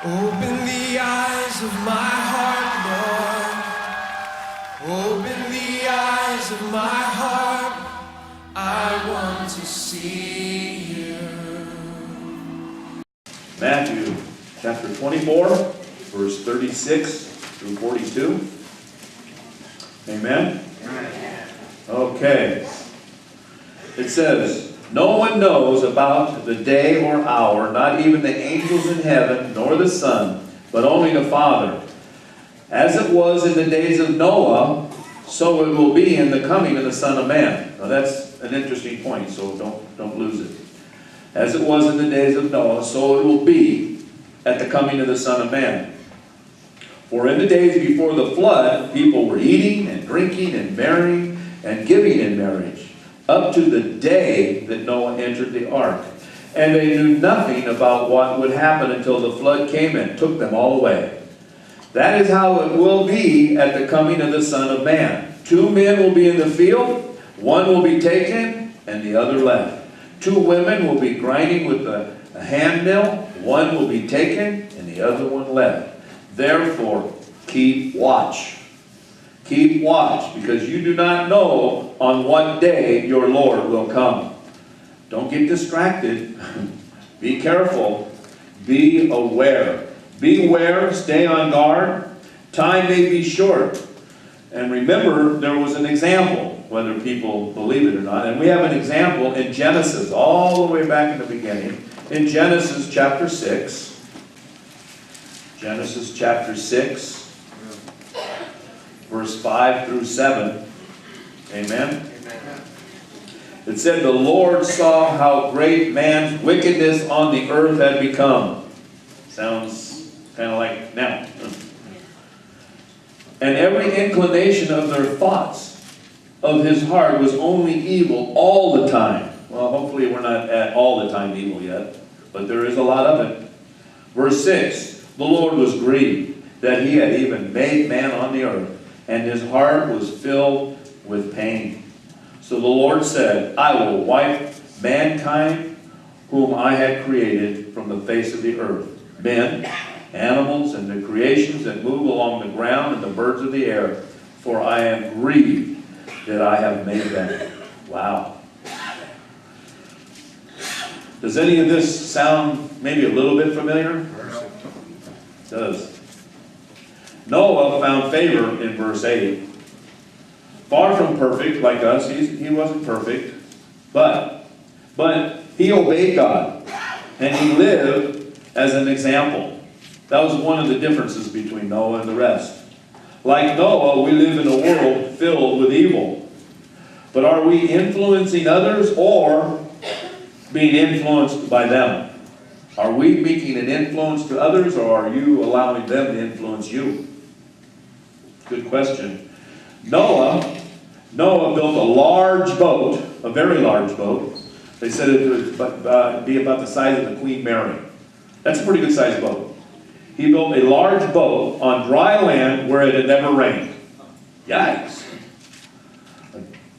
Open the eyes of my heart, Lord. Open the eyes of my heart. I want to see you. Matthew chapter 24, verse 36 through 42. Amen? Okay. It says, "No one knows about the day or hour, not even the angels in heaven, nor the Son, but only the Father. As it was in the days of Noah, so it will be in the coming of the Son of Man." Now that's an interesting point, so don't lose it. As it was in the days of Noah, so it will be at the coming of the Son of Man. For in the days before the flood, people were eating and drinking and marrying and giving in marriage, up to the day that Noah entered the ark. And they knew nothing about what would happen until the flood came and took them all away. That is how it will be at the coming of the Son of Man. 2 men will be in the field, one will be taken and the other left. 2 women will be grinding with a hand mill, one will be taken and the other one left. Therefore, keep watch. Keep watch, because you do not know on what day your Lord will come. Don't get distracted. Be careful. Be aware. Beware, stay on guard. Time may be short. And remember, there was an example, whether people believe it or not. And we have an example in Genesis, all the way back in the beginning. In Genesis chapter 6. Genesis chapter 6. Verse 5 through 7. Amen? It said, "The Lord saw how great man's wickedness on the earth had become." Sounds kind of like now. "And every inclination of their thoughts of his heart was only evil all the time." Well, hopefully we're not at all the time evil yet, but there is a lot of it. Verse 6, "The Lord was grieved that he had even made man on the earth, and his heart was filled with pain. So the Lord said, I will wipe mankind whom I had created from the face of the earth, men, animals, and the creations that move along the ground, and the birds of the air, for I am grieved that I have made them." Wow. Does any of this sound maybe a little bit familiar? It does. Noah found favor in verse 8. Far from perfect like us, he wasn't perfect, but he obeyed God, and he lived as an example. That was one of the differences between Noah and the rest. Like Noah, we live in a world filled with evil. But are we influencing others or being influenced by them? Are we making an influence to others, or are you allowing them to influence you? Good question. Noah built a large boat, a very large boat. They said it would be about the size of the Queen Mary. That's a pretty good sized boat. He built a large boat on dry land where it had never rained. Yikes.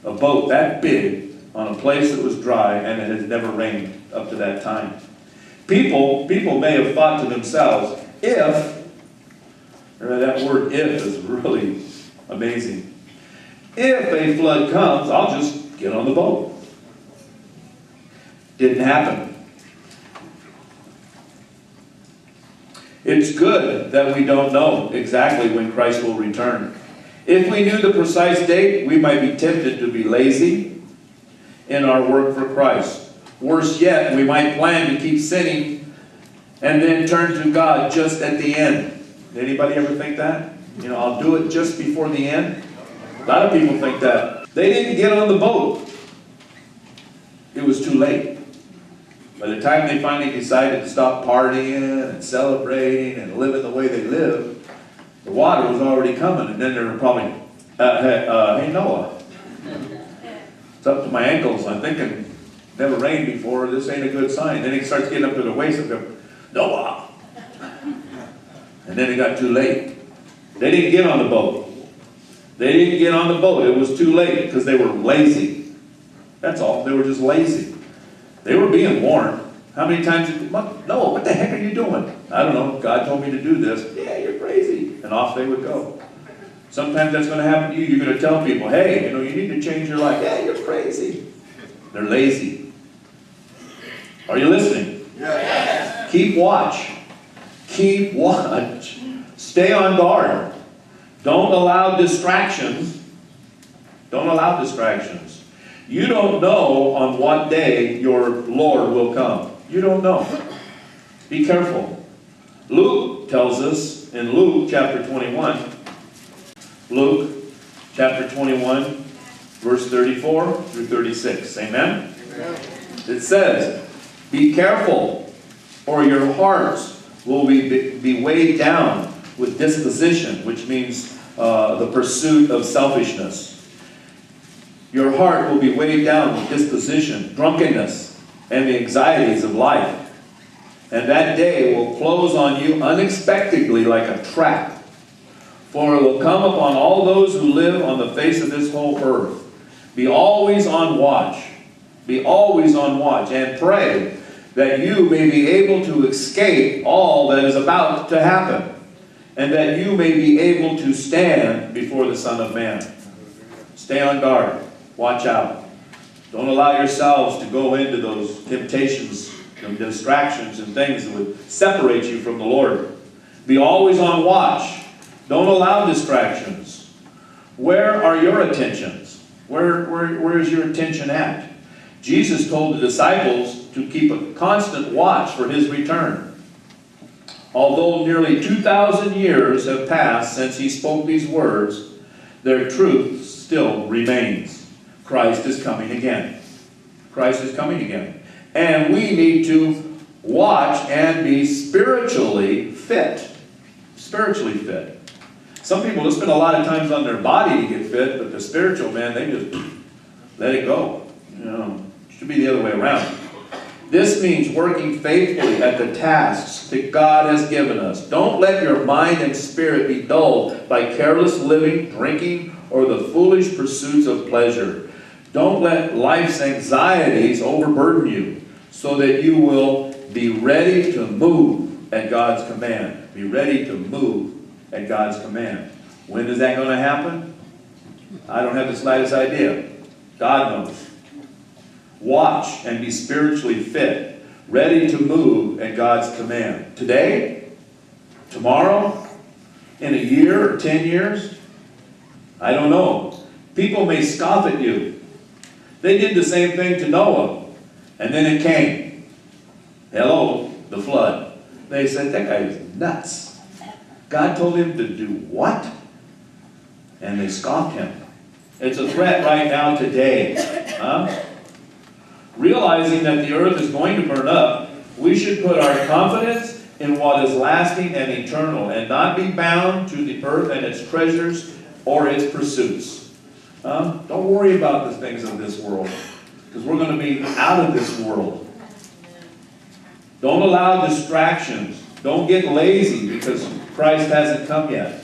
A boat that big on a place that was dry and it had never rained up to that time. People may have thought to themselves, if, that word "if" is really amazing. If a flood comes, I'll just get on the boat. Didn't happen. It's good that we don't know exactly when Christ will return. If we knew the precise date, we might be tempted to be lazy in our work for Christ. Worse yet, we might plan to keep sinning and then turn to God just at the end. Anybody ever think that? I'll do it just before the end. A lot of people think that. They didn't get on the boat. It was too late. By the time they finally decided to stop partying and celebrating and living the way they lived, the water was already coming. And then they were probably, hey Noah, it's up to my ankles. I'm thinking, never rained before. This ain't a good sign. Then he starts getting up to the waist and goes, Noah. And then it got too late. They didn't get on the boat. They didn't get on the boat. It was too late because they were lazy. That's all. They were just lazy. They were being warned. How many times did Noah, what the heck are you doing? I don't know, God told me to do this. Yeah, you're crazy. And off they would go. Sometimes that's going to happen to you. You're going to tell people, hey, you need to change your life. Yeah, you're crazy. They're lazy. Are you listening? Yes. Keep watch. Keep watch. Stay on guard. Don't allow distractions. Don't allow distractions. You don't know on what day your Lord will come. You don't know. Be careful. Luke tells us in Luke chapter 21, Luke chapter 21, verse 34 through 36. Amen? Amen. It says, be careful, or your hearts will be weighed down with disposition, which means the pursuit of selfishness. Your heart will be weighed down with disposition, drunkenness, and the anxieties of life. And that day will close on you unexpectedly like a trap. For it will come upon all those who live on the face of this whole earth. Be always on watch. Be always on watch, and pray that you may be able to escape all that is about to happen, and that you may be able to stand before the Son of Man. Stay on guard. Watch out. Don't allow yourselves to go into those temptations and distractions and things that would separate you from the Lord. Be always on watch. Don't allow distractions. Where are your attentions? Where is your attention at? Jesus told the disciples to keep a constant watch for his return. Although nearly 2,000 years have passed since he spoke these words, their truth still remains. Christ is coming again. Christ is coming again. And we need to watch and be spiritually fit. Spiritually fit. Some people just spend a lot of time on their body to get fit, but the spiritual man, they just let it go. It should be the other way around. This means working faithfully at the tasks that God has given us. Don't let your mind and spirit be dulled by careless living, drinking, or the foolish pursuits of pleasure. Don't let life's anxieties overburden you, so that you will be ready to move at God's command. Be ready to move at God's command. When is that going to happen? I don't have the slightest idea. God knows. Watch and be spiritually fit, ready to move at God's command. Today? Tomorrow? In a year or 10 years? I don't know. People may scoff at you. They did the same thing to Noah, and then it came. Hello, the flood. They said, that guy is nuts. God told him to do what? And they scoffed him. It's a threat right now today. Realizing that the earth is going to burn up, we should put our confidence in what is lasting and eternal, and not be bound to the earth and its treasures or its pursuits. Don't worry about the things of this world, because we're going to be out of this world. Don't allow distractions. Don't get lazy because Christ hasn't come yet.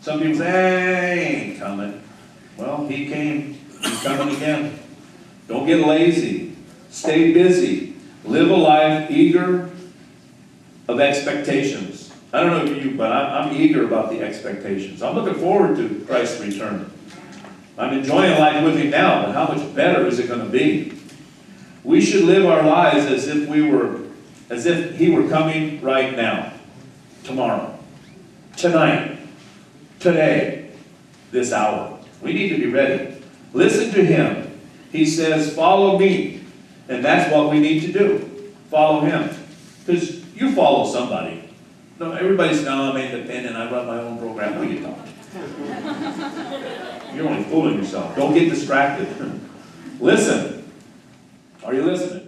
Some people say, hey, he ain't coming. Well, he came. He's coming again. Don't get lazy. Stay busy. Live a life eager of expectations. I don't know if you, but I'm eager about the expectations. I'm looking forward to Christ's return. I'm enjoying life with him now, but how much better is it going to be? We should live our lives as if he were coming right now, tomorrow, tonight, today, this hour. We need to be ready. Listen to him. He says, follow me. And that's what we need to do. Follow him. Because you follow somebody. No, everybody's now I'm independent. I run my own program. What are you talking? You're only fooling yourself. Don't get distracted. Listen. Are you listening?